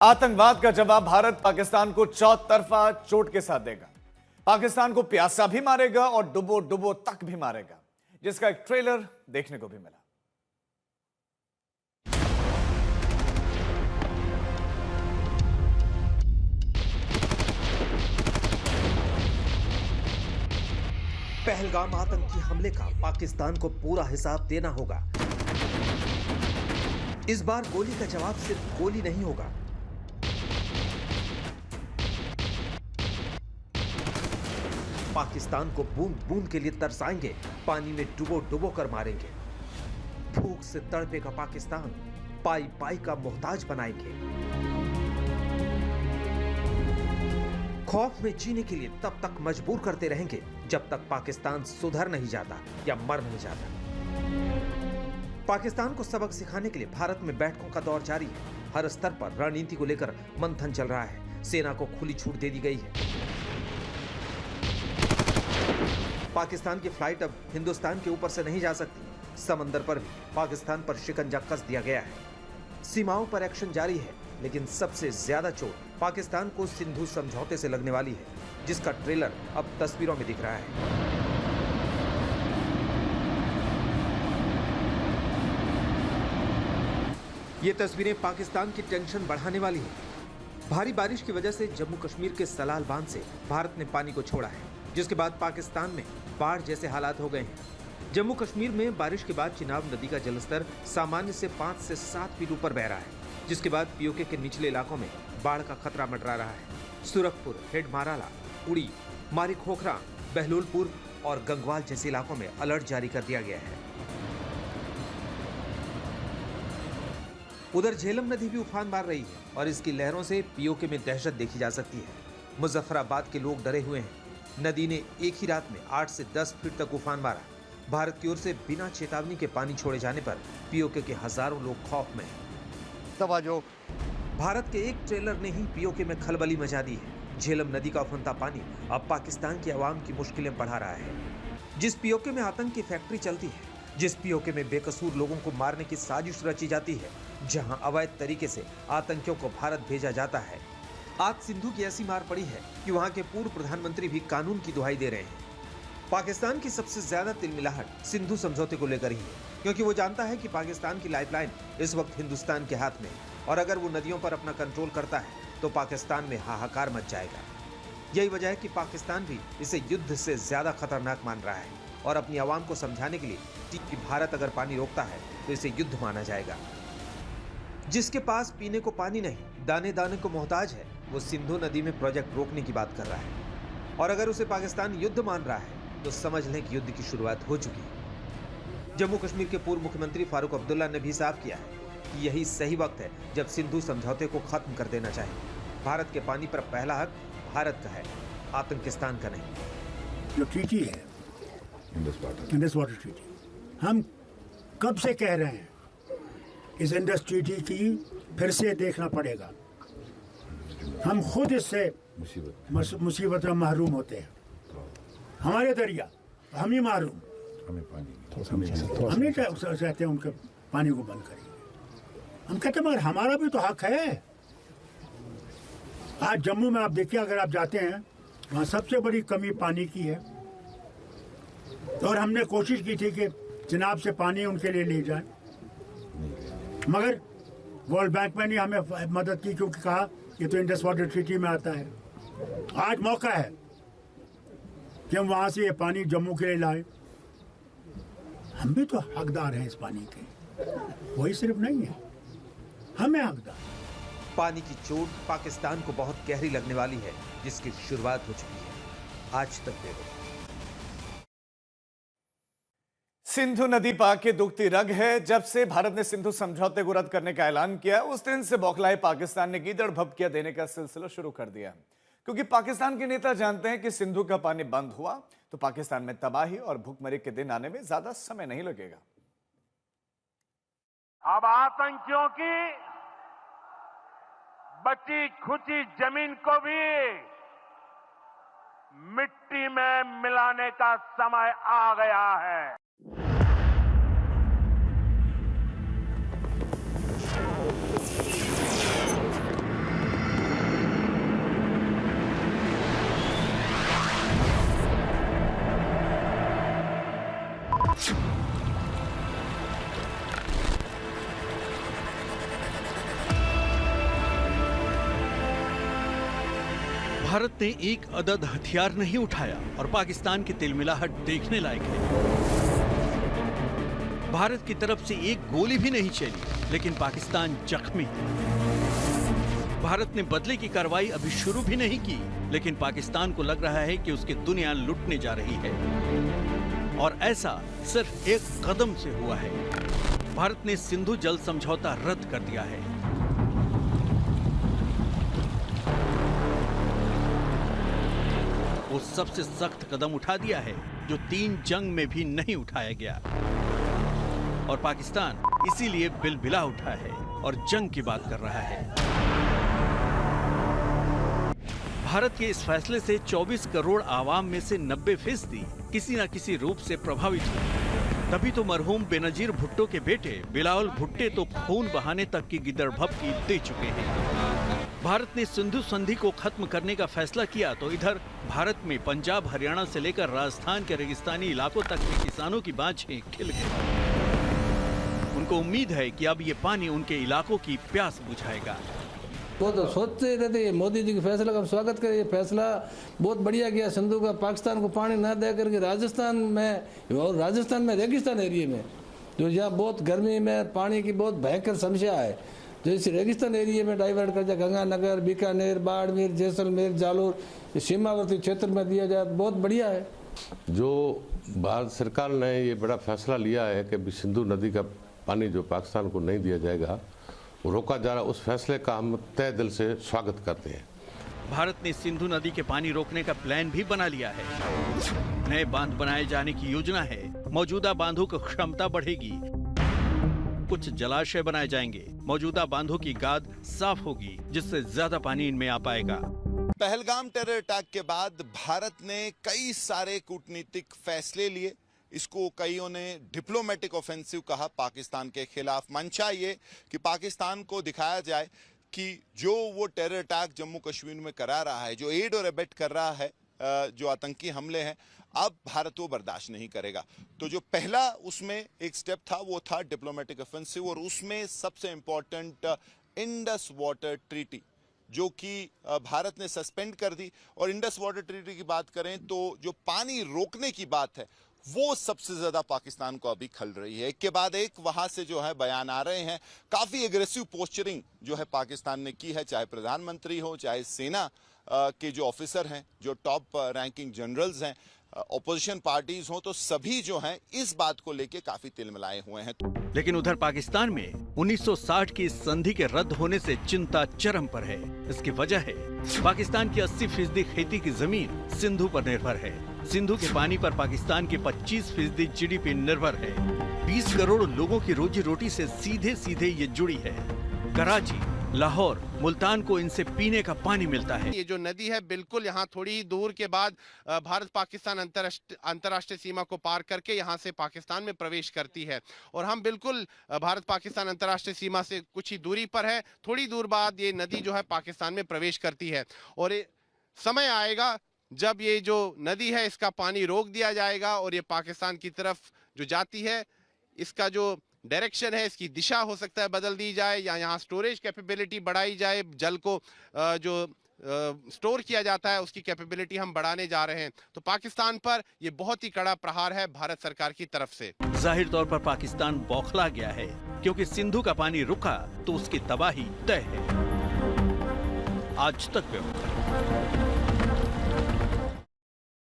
आतंकवाद का जवाब भारत पाकिस्तान को चौतरफा चोट के साथ देगा। पाकिस्तान को प्यासा भी मारेगा और डुबो डुबो तक भी मारेगा, जिसका एक ट्रेलर देखने को भी मिला। पहलगाम आतंकी हमले का पाकिस्तान को पूरा हिसाब देना होगा। इस बार गोली का जवाब सिर्फ गोली नहीं होगा। पाकिस्तान को बूंद बूंद के लिए तरसाएंगे, पानी में डुबो डुबो कर मारेंगे। भूख से तड़पेगा पाकिस्तान, पाई पाई का मोहताज बनाएंगे। खौफ में जीने के लिए तब तक मजबूर करते रहेंगे जब तक पाकिस्तान सुधर नहीं जाता या मर नहीं जाता। पाकिस्तान को सबक सिखाने के लिए भारत में बैठकों का दौर जारी है। हर स्तर पर रणनीति को लेकर मंथन चल रहा है। सेना को खुली छूट दे दी गई है। पाकिस्तान की फ्लाइट अब हिंदुस्तान के ऊपर से नहीं जा सकती। समंदर पर भी पाकिस्तान पर शिकंजा कस दिया गया है। सीमाओं पर एक्शन जारी है, लेकिन सबसे ज्यादा चोट पाकिस्तान को सिंधु समझौते से लगने वाली है, जिसका ट्रेलर अब तस्वीरों में दिख रहा है। ये तस्वीरें पाकिस्तान की टेंशन बढ़ाने वाली है। भारी बारिश की वजह से जम्मू कश्मीर के सलाल बांध से भारत ने पानी को छोड़ा है, जिसके बाद पाकिस्तान में बाढ़ जैसे हालात हो गए हैं। जम्मू कश्मीर में बारिश के बाद चिनाब नदी का जलस्तर सामान्य से 5 से 7 फीट ऊपर बह रहा है, जिसके बाद पीओके के निचले इलाकों में बाढ़ का खतरा मंडरा रहा है। सुरखपुर, हेडमाराला, उड़ी, मारी खोखरा, बहलोलपुर और गंगवाल जैसे इलाकों में अलर्ट जारी कर दिया गया है। उधर झेलम नदी भी उफान मार रही है और इसकी लहरों से पीओके में दहशत देखी जा सकती है। मुजफ्फराबाद के लोग डरे हुए हैं। नदी ने एक ही रात में 8 से 10 फीट तक उफान मारा। भारत की ओर से बिना चेतावनी के पानी छोड़े जाने पर पीओके के हजारों लोग खौफ में हैं। भारत के एक ट्रेलर ने ही पीओके में खलबली मचा दी है। झेलम नदी का उफनता पानी अब पाकिस्तान की आवाम की मुश्किलें बढ़ा रहा है। जिस पीओके में आतंक की फैक्ट्री चलती है, जिस पीओके में बेकसूर लोगों को मारने की साजिश रची जाती है, जहां अवैध तरीके से आतंकियों को भारत भेजा जाता है, आज सिंधु की ऐसी मार पड़ी है कि वहां के पूर्व प्रधानमंत्री भी कानून की दुहाई दे रहे हैं। पाकिस्तान की सबसे ज्यादा तिलमिलाहट सिंधु समझौते को लेकर ही है, क्योंकि वो जानता है कि पाकिस्तान की लाइफलाइन इस वक्त हिंदुस्तान के हाथ में है और अगर वो नदियों पर अपना कंट्रोल करता है तो पाकिस्तान में हाहाकार मच जाएगा। यही वजह है कि पाकिस्तान भी इसे युद्ध से ज्यादा खतरनाक मान रहा है और अपनी आवाम को समझाने के लिए कि भारत अगर पानी रोकता है तो इसे युद्ध माना जाएगा। जिसके पास पीने को पानी नहीं, दाने दाने को मोहताज है, वो सिंधु नदी में प्रोजेक्ट रोकने की बात कर रहा है। और अगर उसे पाकिस्तान युद्ध मान रहा है तो समझ लें कि युद्ध की शुरुआत हो चुकी है। जम्मू कश्मीर के पूर्व मुख्यमंत्री फारूक अब्दुल्ला ने भी साफ किया है कि यही सही वक्त है जब सिंधु समझौते को खत्म कर देना चाहिए। भारत के पानी पर पहला हक भारत का है, आतंकिस्तान का नहीं। जो ट्रीटी है, इंडस वाटर ट्रीटी, हम कब से कह रहे हैं इस इंडस ट्रीटी की फिर से देखना पड़ेगा। हम खुद इससे मुसीबत में महरूम होते हैं। हमारे दरिया, हम ही महरूम, हम नहीं चाहते उनके पानी को बंद करेंगे। हम कहते हैं मगर हमारा भी तो हक है। आज जम्मू में आप देखिए, अगर आप जाते हैं वहाँ सबसे बड़ी कमी पानी की है और हमने कोशिश की थी कि चिनाब से पानी उनके लिए ले जाए, मगर वर्ल्ड बैंक में नहीं हमें मदद की, क्योंकि कहा ये तो इंडस वाटर ट्रीटी में आता है। आज मौका है कि हम वहां से ये पानी जम्मू के लिए लाए। हम भी तो हकदार हैं इस पानी के, वही सिर्फ नहीं है, हमें हकदार। पानी की चोट पाकिस्तान को बहुत गहरी लगने वाली है, जिसकी शुरुआत हो चुकी है। आज तक देखो, सिंधु नदी पाक की दुखती रग है। जब से भारत ने सिंधु समझौते को रद्द करने का ऐलान किया, उस दिन से बौखलाए पाकिस्तान ने गीदड़ भभकिया देने का सिलसिला शुरू कर दिया, क्योंकि पाकिस्तान के नेता जानते हैं कि सिंधु का पानी बंद हुआ तो पाकिस्तान में तबाही और भूखमरी के दिन आने में ज्यादा समय नहीं लगेगा। अब आतंकियों की बची खुची जमीन को भी मिट्टी में मिलाने का समय आ गया है। भारत ने एक अदद हथियार नहीं उठाया और पाकिस्तान की तिलमिलाहट देखने लायक है। भारत की तरफ से एक गोली भी नहीं चली, लेकिन पाकिस्तान जख्मी है। भारत ने बदले की कार्रवाई अभी शुरू भी नहीं की, लेकिन पाकिस्तान को लग रहा है कि उसकी दुनिया लुटने जा रही है। और ऐसा सिर्फ एक कदम से हुआ है। भारत ने सिंधु जल समझौता रद्द कर दिया है। वो सबसे सख्त कदम उठा दिया है जो 3 जंग में भी नहीं उठाया गया। और पाकिस्तान इसीलिए बिलबिला उठा है और जंग की बात कर रहा है। भारत के इस फैसले से 24 करोड़ आवाम में से 90% किसी न किसी रूप से प्रभावित हुए। तभी तो मरहूम बेनजीर भुट्टो के बेटे बिलावल भुट्टे तो खून बहाने तक की गिदड़भपकी दे चुके हैं। भारत ने सिंधु संधि को खत्म करने का फैसला किया तो इधर भारत में पंजाब हरियाणा से लेकर राजस्थान के रेगिस्तानी इलाकों तक में किसानों की बाँछें खिल गई। उनको उम्मीद है कि अब ये पानी उनके इलाकों की प्यास बुझाएगा। वो तो सोचते रहते हैं मोदी जी के फैसले का हम स्वागत करें। ये फैसला बहुत बढ़िया किया सिंधु का, पाकिस्तान को पानी ना दे करके राजस्थान में, और राजस्थान में रेगिस्तान एरिया में जो यहाँ बहुत गर्मी में पानी की बहुत भयंकर समस्या है, जो इस रेगिस्तान एरिया में डाइवर्ट कर जाए, गंगानगर, बीकानेर, बाड़मेर, जैसलमेर, जालोर, सीमावर्ती क्षेत्र में दिया जाए, बहुत बढ़िया है। जो भारत सरकार ने ये बड़ा फैसला लिया है कि सिंधु नदी का पानी जो पाकिस्तान को नहीं दिया जाएगा, वो रोका जा रहा, उस फैसले का हम तहे दिल से स्वागत करते हैं। भारत ने सिंधु नदी के पानी रोकने का प्लान भी बना लिया है। नए बांध बनाए जाने की योजना है। मौजूदा बांधों की क्षमता बढ़ेगी। कुछ जलाशय बनाए जाएंगे। मौजूदा बांधों की गाद साफ होगी, जिससे ज्यादा पानी इनमें आ पाएगा। पहलगाम टेरर अटैक के बाद भारत ने कई सारे कूटनीतिक फैसले लिए। इसको कईयों ने डिप्लोमेटिक ऑफेंसिव कहा पाकिस्तान के खिलाफ। मंशा ये कि पाकिस्तान को दिखाया जाए कि जो वो टेरर अटैक जम्मू कश्मीर में करा रहा है, जो एड और एबेट कर रहा है, जो आतंकी हमले हैं, अब भारत वो बर्दाश्त नहीं करेगा। तो जो पहला उसमें एक स्टेप था वो था डिप्लोमेटिक ऑफेंसिव, और उसमें सबसे इंपॉर्टेंट इंडस वाटर ट्रीटी जो कि भारत ने सस्पेंड कर दी। और इंडस वाटर ट्रीटी की बात करें तो जो पानी रोकने की बात है वो सबसे ज्यादा पाकिस्तान को अभी खल रही है। एक के बाद एक वहां से जो है बयान आ रहे हैं। काफी एग्रेसिव पोस्चरिंग जो है पाकिस्तान ने की है, चाहे प्रधानमंत्री हो, चाहे सेना के जो ऑफिसर हैं, जो टॉप रैंकिंग जनरल्स हैं, ऑपोजिशन पार्टीज हो, तो सभी जो हैं इस बात को लेके काफी तिलमिलाए हुए हैं। लेकिन उधर पाकिस्तान में 1960 की इस संधि के रद्द होने से चिंता चरम पर है। इसकी वजह है पाकिस्तान की 80% खेती की जमीन सिंधु पर निर्भर है। सिंधु के पानी पर पाकिस्तान की 25% जीडीपी निर्भर है। 20 करोड़ लोगों की रोजी रोटी से सीधे सीधे ये जुड़ी है। कराची, लाहौर, मुल्तान को इनसे पीने का पानी मिलता है। ये जो नदी है बिल्कुल यहाँ थोड़ी ही दूर के बाद भारत पाकिस्तान अंतर्राष्ट्रीय सीमा को पार करके यहाँ से पाकिस्तान में प्रवेश करती है। और हम बिल्कुल भारत पाकिस्तान अंतर्राष्ट्रीय सीमा से कुछ ही दूरी पर है। थोड़ी दूर बाद ये नदी जो है पाकिस्तान में प्रवेश करती है। और समय आएगा जब ये जो नदी है इसका पानी रोक दिया जाएगा और ये पाकिस्तान की तरफ जो जाती है, इसका जो डायरेक्शन है, इसकी दिशा हो सकता है बदल दी जाए, या यहाँ स्टोरेज कैपेबिलिटी बढ़ाई जाए। जल को जो स्टोर किया जाता है उसकी कैपेबिलिटी हम बढ़ाने जा रहे हैं। तो पाकिस्तान पर ये बहुत ही कड़ा प्रहार है भारत सरकार की तरफ से। जाहिर तौर पर पाकिस्तान बौखला गया है, क्योंकि सिंधु का पानी रुका तो उसकी तबाही तय है। आज तक